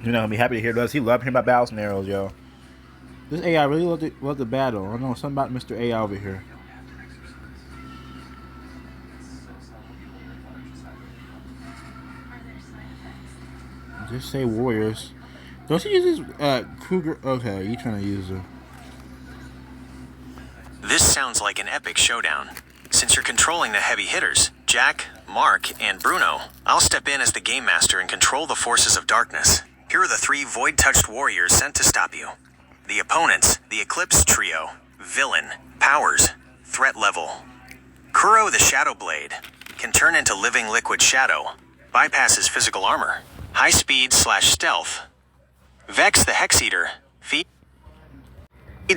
You're not gonna be happy to hear this. He loved hearing about battle scenarios, yo. This AI really loved the battle. I don't know something about Mr. AI over here. Just say warriors. Don't you use this Kruger? Okay, you trying to use her. This sounds like an epic showdown. Since you're controlling the heavy hitters, Jack, Mark, and Bruno, I'll step in as the game master and control the forces of darkness. Here are the 3 void-touched warriors sent to stop you. The opponents, the Eclipse Trio, Villain, Powers, Threat Level. Kuro the Shadow Blade can turn into living liquid shadow, bypasses physical armor, high speed/stealth. Vex the Hex Eater feeds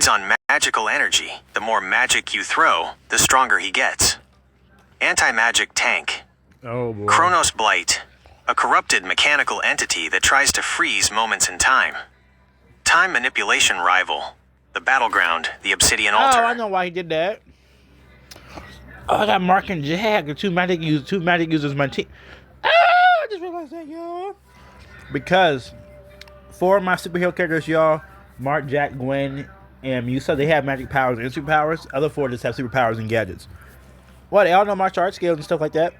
on magical energy. The more magic you throw, the stronger he gets. Anti-magic tank. Oh boy. Chronos Blight, a corrupted mechanical entity that tries to freeze moments in time. Time manipulation rival. The battleground, the Obsidian Altar. Oh, I know why he did that. Oh, I got Mark and Jack, the two magic users in my team. Oh, I just realized that, y'all. Because 4 of my superhero characters, y'all, Mark, Jack, Gwen, and Musa, they have magic powers and superpowers. Other 4 just have superpowers and gadgets. Well, they all know martial arts skills and stuff like that.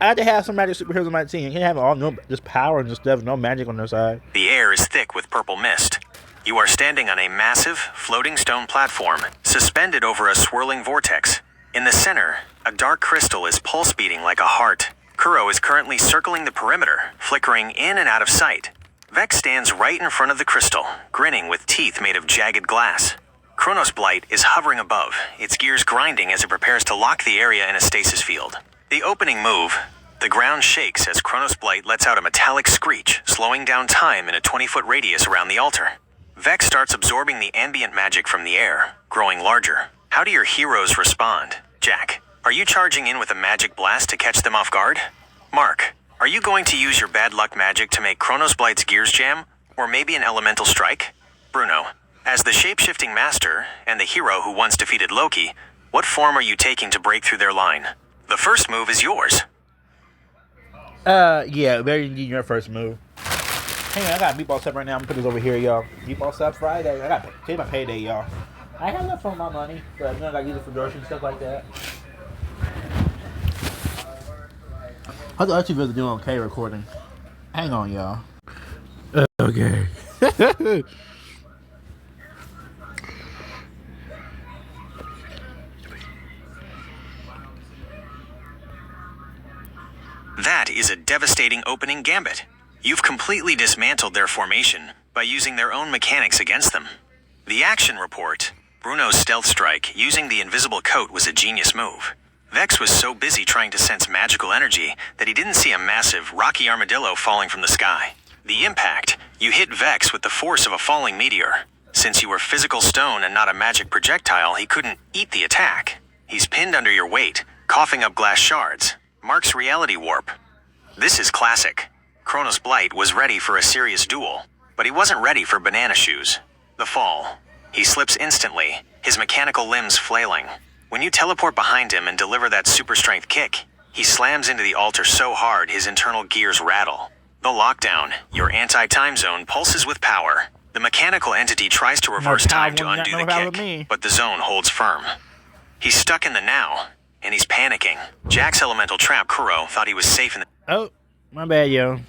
I had to have some magic superheroes on my team. You can't have all just power and just stuff, no magic on their side. The air is thick with purple mist. You are standing on a massive, floating stone platform, suspended over a swirling vortex. In the center, a dark crystal is pulse beating like a heart. Kuro is currently circling the perimeter, flickering in and out of sight. Vex stands right in front of the crystal, grinning with teeth made of jagged glass. Chronos Blight is hovering above, its gears grinding as it prepares to lock the area in a stasis field. The opening move. The ground shakes as Chronos Blight lets out a metallic screech, slowing down time in a 20-foot radius around the altar. Vex starts absorbing the ambient magic from the air, growing larger. How do your heroes respond? Jack, are you charging in with a magic blast to catch them off guard? Mark, are you going to use your bad luck magic to make Chronos Blight's gears jam? Or maybe an elemental strike? Bruno, as the shape-shifting master and the hero who once defeated Loki, what form are you taking to break through their line? The first move is yours. Yeah, very need your first move. Hang on, I got meatball sub right now. I'm gonna put this over here, y'all. Meatball sub Friday. Today's my payday, y'all. I got enough for my money, but I gotta use it for groceries and stuff like that. How's the other 2 videos doing on K recording? Hang on, y'all. Okay. That is a devastating opening gambit. You've completely dismantled their formation by using their own mechanics against them. The action report. Bruno's stealth strike using the invisible coat was a genius move. Vex was so busy trying to sense magical energy that he didn't see a massive, rocky armadillo falling from the sky. The impact, you hit Vex with the force of a falling meteor. Since you were physical stone and not a magic projectile, he couldn't eat the attack. He's pinned under your weight, coughing up glass shards. Mark's reality warp. This is classic. Chronos Blight was ready for a serious duel, but he wasn't ready for banana shoes. The fall. He slips instantly, his mechanical limbs flailing. When you teleport behind him and deliver that super strength kick, he slams into the altar so hard his internal gears rattle. The lockdown, your anti-time zone, pulses with power. The mechanical entity tries to reverse time to undo the kick, but the zone holds firm. He's stuck in the now, and he's panicking. Jack's elemental trap, Kuro, thought he was safe in the... Oh, my bad, yo.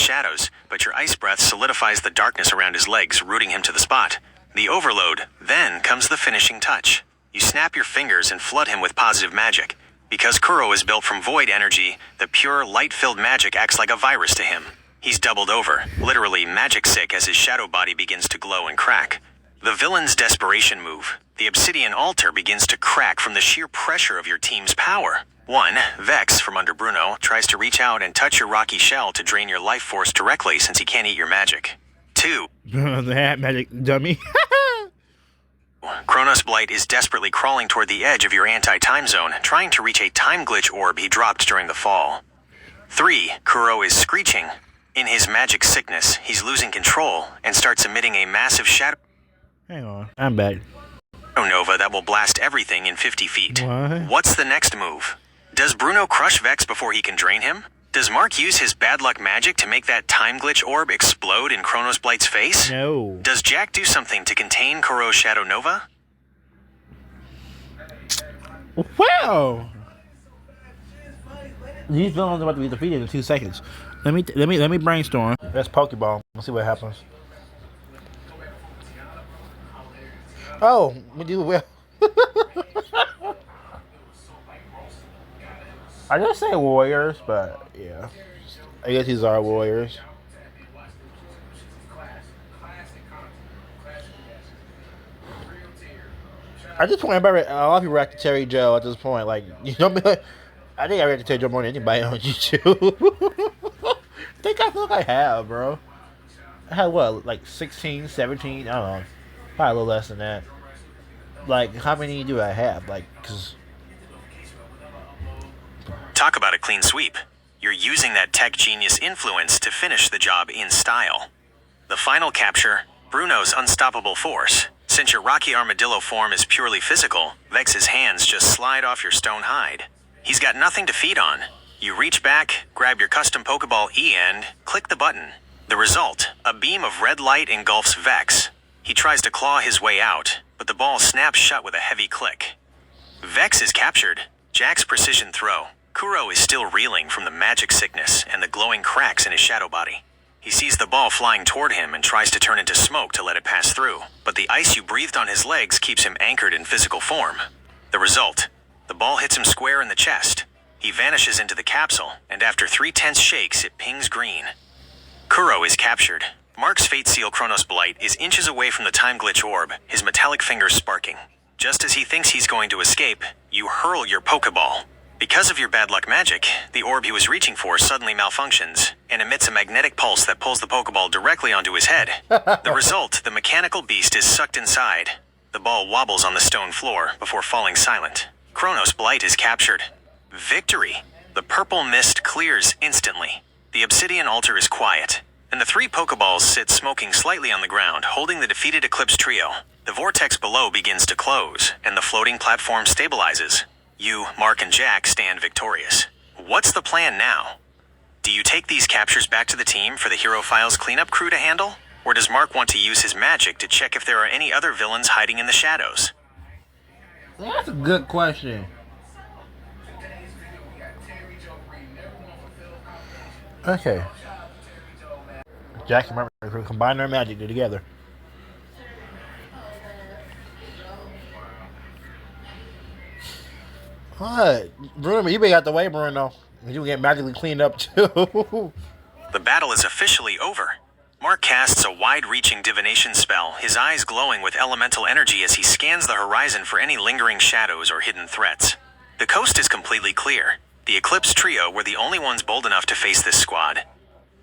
shadows, but your ice breath solidifies the darkness around his legs, rooting him to the spot. The overload. Then comes the finishing touch. You snap your fingers and flood him with positive magic. Because Kuro is built from void energy, the pure, light-filled magic acts like a virus to him. He's doubled over, literally magic sick as his shadow body begins to glow and crack. The villain's desperation move. The Obsidian Altar begins to crack from the sheer pressure of your team's power. 1. Vex, from under Bruno, tries to reach out and touch your rocky shell to drain your life force directly since he can't eat your magic. 2. That magic dummy. Chronos Blight is desperately crawling toward the edge of your anti-time zone, trying to reach a time glitch orb he dropped during the fall. 3. Kuro is screeching. In his magic sickness, he's losing control and starts emitting a massive shadow Hang on, I'm back. nova that will blast everything in 50 feet. What? What's the next move? Does Bruno crush Vex before he can drain him? Does Mark use his bad luck magic to make that time glitch orb explode in Kronos Blight's face? No. Does Jack do something to contain Kuro's Shadow Nova? Well, these villains are about to be defeated in 2 seconds. Let me brainstorm. That's Pokeball. Let's see what happens. Oh, we do well. I just say warriors, but yeah, I guess these are warriors. At this point, a lot of people react to Terry Joe at this point. Like, you know what I mean? I think I react to Terry Joe more than anybody on YouTube. I think I feel like I have, bro. I had what, like 16, 17? I don't know. Probably a little less than that. Like, how many do I have? Like, cause Talk about a clean sweep. You're using that tech genius influence to finish the job in style. The final capture, Bruno's unstoppable force. Since your Rocky Armadillo form is purely physical, Vex's hands just slide off your stone hide. He's got nothing to feed on. You reach back, grab your custom Pokeball E and click the button. The result, a beam of red light engulfs Vex. He tries to claw his way out, but the ball snaps shut with a heavy click. Vex is captured. Jack's precision throw. Kuro is still reeling from the magic sickness and the glowing cracks in his shadow body. He sees the ball flying toward him and tries to turn into smoke to let it pass through, but the ice you breathed on his legs keeps him anchored in physical form. The result, the ball hits him square in the chest. He vanishes into the capsule, and after 3 tense shakes, it pings green. Kuro is captured. Mark's Fate Seal Kronos Blight is inches away from the time glitch orb, his metallic fingers sparking. Just as he thinks he's going to escape, you hurl your Pokeball. Because of your bad luck magic, the orb he was reaching for suddenly malfunctions and emits a magnetic pulse that pulls the Pokeball directly onto his head. The result, the mechanical beast is sucked inside. The ball wobbles on the stone floor before falling silent. Kronos Blight is captured. Victory! The purple mist clears instantly. The obsidian altar is quiet, and the 3 Pokeballs sit smoking slightly on the ground, holding the defeated Eclipse trio. The vortex below begins to close, and the floating platform stabilizes. You, Mark, and Jack stand victorious. What's the plan now? Do you take these captures back to the team for the Hero Files cleanup crew to handle? Or does Mark want to use his magic to check if there are any other villains hiding in the shadows? That's a good question. Okay. Jack and Mark are going to combine their magic together. What? Bruno, you been out the way, Bruno. You get magically cleaned up too. The battle is officially over. Mark casts a wide-reaching divination spell, his eyes glowing with elemental energy as he scans the horizon for any lingering shadows or hidden threats. The coast is completely clear. The Eclipse trio were the only ones bold enough to face this squad.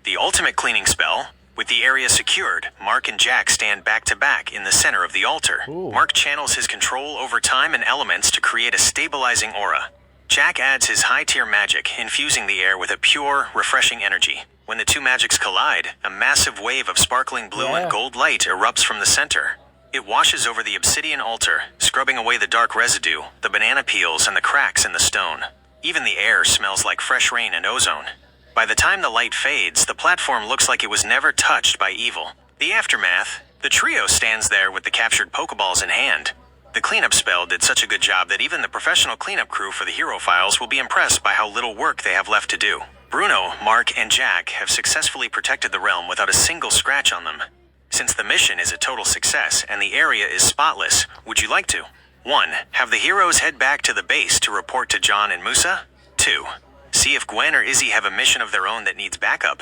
The ultimate cleaning spell, with the area secured, Mark and Jack stand back-to-back in the center of the altar. Ooh. Mark channels his control over time and elements to create a stabilizing aura. Jack adds his high-tier magic, infusing the air with a pure, refreshing energy. When the 2 magics collide, a massive wave of sparkling blue and gold light erupts from the center. It washes over the obsidian altar, scrubbing away the dark residue, the banana peels, and the cracks in the stone. Even the air smells like fresh rain and ozone. By the time the light fades, the platform looks like it was never touched by evil. The aftermath, the trio stands there with the captured Pokeballs in hand. The cleanup spell did such a good job that even the professional cleanup crew for the Hero Files will be impressed by how little work they have left to do. Bruno, Mark, and Jack have successfully protected the realm without a single scratch on them. Since the mission is a total success and the area is spotless, would you like to? 1. Have the heroes head back to the base to report to John and Musa? 2. See if Gwen or Izzy have a mission of their own that needs backup.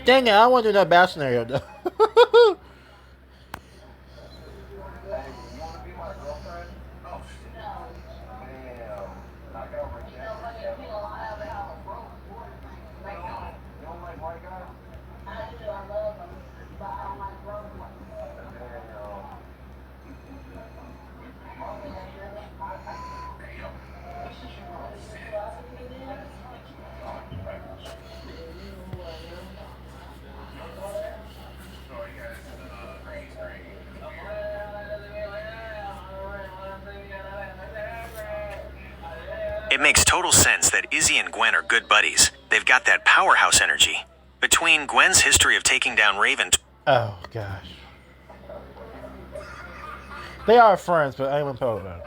Dang it, I don't want to do that bad scenario though. It makes total sense that Izzy and Gwen are good buddies. They've got that powerhouse energy. Between Gwen's history of taking down Raven... Oh, gosh. They are friends, but I ain't gonna about it.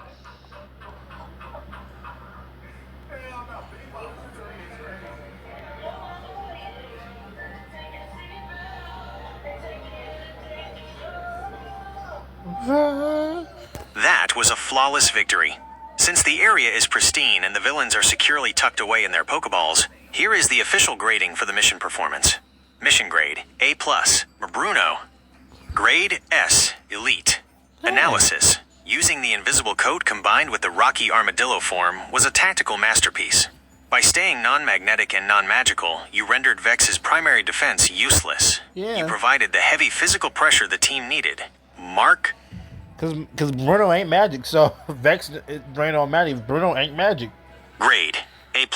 That was a flawless victory. Since the area is pristine and the villains are securely tucked away in their Pokeballs, here is the official grading for the mission performance. Mission grade, A+, Bruno. Grade S, Elite. Analysis. Using the invisible coat combined with the rocky armadillo form was a tactical masterpiece. By staying non-magnetic and non-magical, you rendered Vex's primary defense useless. Yeah. You provided the heavy physical pressure the team needed. Mark? Because Bruno ain't magic, so Vex drained on magic. Bruno ain't magic. Grade, A+.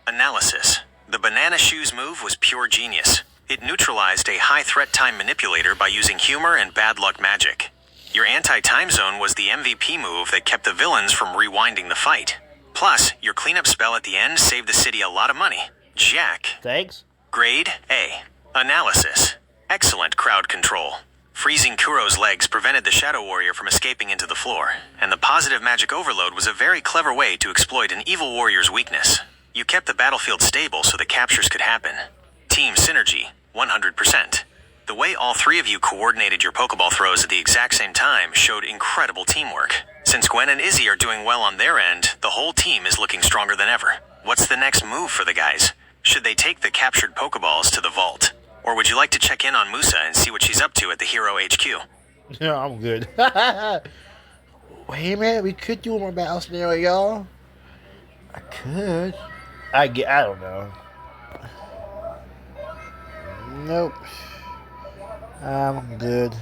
Analysis. The banana shoes move was pure genius. It neutralized a high threat time manipulator by using humor and bad luck magic. Your anti-time zone was the MVP move that kept the villains from rewinding the fight. Plus, your cleanup spell at the end saved the city a lot of money. Jack. Thanks. Grade A. Analysis. Excellent crowd control. Freezing Kuro's legs prevented the Shadow Warrior from escaping into the floor, and the positive magic overload was a very clever way to exploit an evil warrior's weakness. You kept the battlefield stable so the captures could happen. Team synergy, 100%. The way all three of you coordinated your Pokeball throws at the exact same time showed incredible teamwork. Since Gwen and Izzy are doing well on their end, the whole team is looking stronger than ever. What's the next move for the guys? Should they take the captured Pokeballs to the vault? Or would you like to check in on Musa and see what she's up to at the Hero HQ? Yeah, I'm good. Wait a minute, we could do more battle scenario, y'all. I could. I don't know. Nope. I'm good.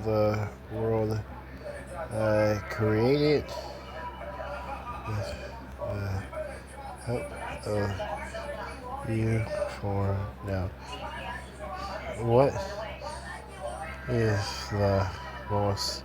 The world I created with the help of you for now. What is the most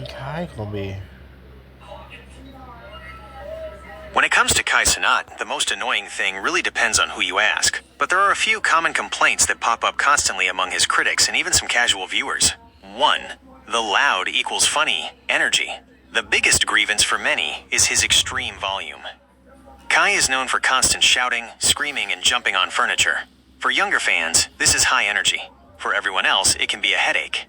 Kai gonna be? When it comes to Kai Cenat, the most annoying thing really depends on who you ask. But there are a few common complaints that pop up constantly among his critics and even some casual viewers. 1. The loud equals funny energy. The biggest grievance for many is his extreme volume. Kai is known for constant shouting, screaming, and jumping on furniture. For younger fans, this is high energy. For everyone else, it can be a headache.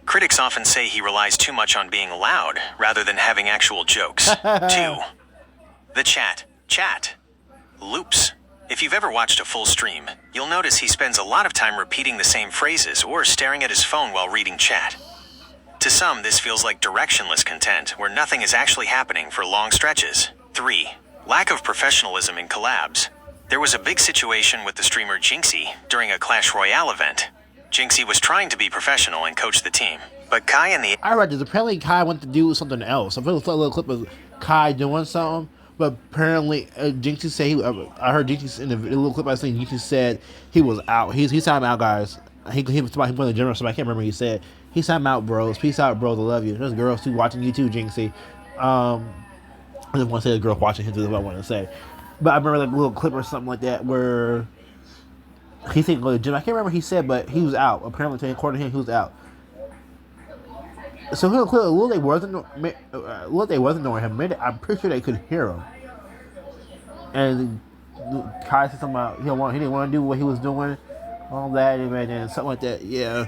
Critics often say he relies too much on being loud rather than having actual jokes. 2. The chat. Loops. If you've ever watched a full stream, you'll notice he spends a lot of time repeating the same phrases or staring at his phone while reading chat. To some, this feels like directionless content where nothing is actually happening for long stretches. 3. Lack of professionalism in collabs. There was a big situation with the streamer Jinxie during a Clash Royale event. Jinxie was trying to be professional and coach the team, but Kai and the... I read this. Apparently, Kai went to do something else. I feel a little clip of Kai doing something, but apparently, Jinxie said I heard Jinxie in the little clip I seen. Jinxie said he was out. He's time out, guys. He was talking about the general stuff. I can't remember what he said. He's time out, bros. Peace out, bros. I love you. There's girls too watching you too, Jinxie. I just want to say the girl watching him. Is what I want to say. But I remember like a little clip or something like that where he said go to the gym. I can't remember what he said, but he was out. Apparently, according to him, he was out. So little they wasn't knowing him. I'm pretty sure they could hear him. And Kai said something about he didn't want to do what he was doing, all that, and then something like that. Yeah,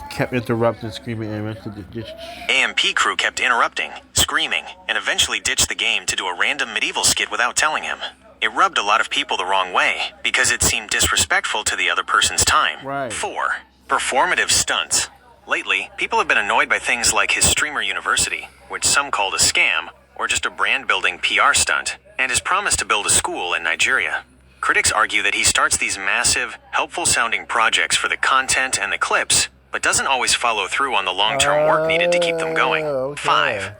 kept interrupting, screaming, and eventually just... AMP crew kept interrupting, screaming, and eventually ditched the game to do a random medieval skit without telling him. It rubbed a lot of people the wrong way because it seemed disrespectful to the other person's time. Right. 4. Performative stunts. Lately, people have been annoyed by things like his Streamer University, which some called a scam, or just a brand-building PR stunt, and his promise to build a school in Nigeria. Critics argue that he starts these massive, helpful-sounding projects for the content and the clips, but doesn't always follow through on the long-term work needed to keep them going. Okay. 5.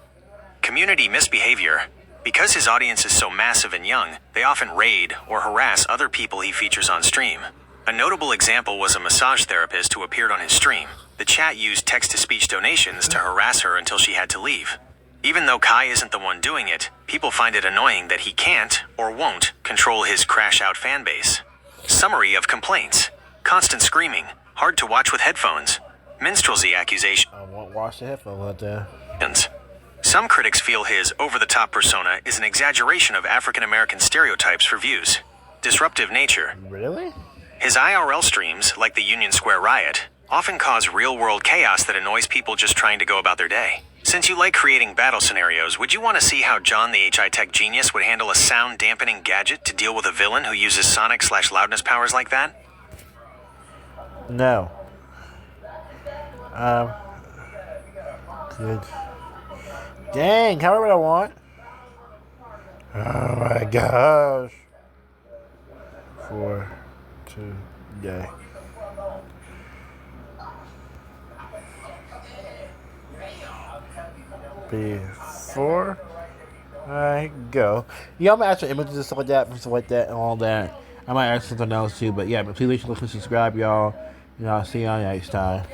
Community misbehavior. Because his audience is so massive and young, they often raid or harass other people he features on stream. A notable example was a massage therapist who appeared on his stream. The chat used text-to-speech donations to harass her until she had to leave. Even though Kai isn't the one doing it, people find it annoying that he can't, or won't, control his crash-out fanbase. Summary of complaints. Constant screaming. Hard to watch with headphones. Minstrelsy accusations. I won't watch the headphones out there. Some critics feel his over-the-top persona is an exaggeration of African-American stereotypes for views. Disruptive nature. Really? His IRL streams, like the Union Square riot, often cause real-world chaos that annoys people just trying to go about their day. Since you like creating battle scenarios, would you want to see how John the HI Tech genius would handle a sound-dampening gadget to deal with a villain who uses sonic/loudness powers like that? No. Good. Dang, however I want. Oh my gosh. 4, 2, yay. Before I go. Yeah, I'm gonna add some images and stuff like that, and all that. I might add something else too, but yeah, but please like, subscribe, y'all. And I'll see y'all next time.